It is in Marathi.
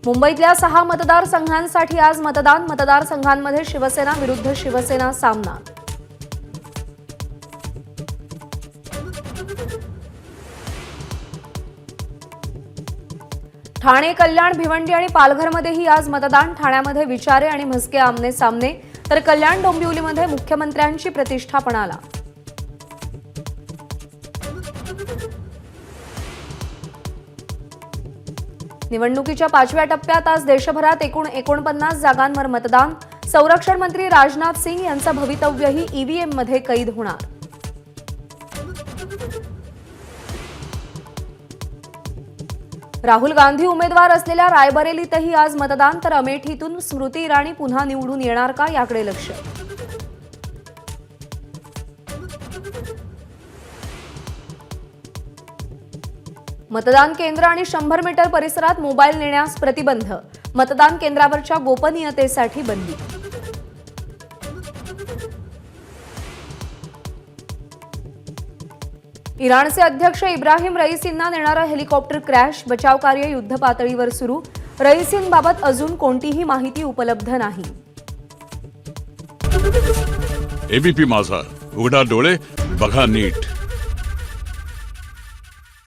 मुंबईतल्या 6 मतदारसंघांसाठी आज मतदान. मतदारसंघांमध्ये शिवसेना विरुद्ध शिवसेना सामना. ठाणे, कल्याण, भिवंडी आणि पालघरमध्येही आज मतदान. ठाण्यामध्ये विचारे आणि म्हस्के आमने सामने, तर कल्याण डोंबिवलीमध्ये मुख्यमंत्र्यांची प्रतिष्ठा पणाला. निवडणुकीच्या 5व्या टप्प्यात आज देशभरात एकूण 49 जागांवर मतदान. संरक्षण मंत्री राजनाथ सिंग यांचं भवितव्यही ईव्हीएममध्ये कैद होणार. राहुल गांधी उमेदवार असलेल्या रायबरेलीतही आज मतदान. तर अमेठीतून स्मृती इराणी पुन्हा निवडून येणार का, याकडे लक्ष. मतदान केंद्र आणि 100 मीटर परिसरात मोबाईल नेण्यास प्रतिबंध. मतदान केंद्रावरच्या गोपनीयतेसाठी बंदी. इराणचे अध्यक्ष इब्राहिम रईसींना नेणारं हेलिकॉप्टर क्रॅश. बचाव कार्य युद्धपातळीवर सुरू. रईसींबाबत अजून कोणतीही माहिती उपलब्ध नाही. एबीपी माझा, उघडा डोळे बघा नीट.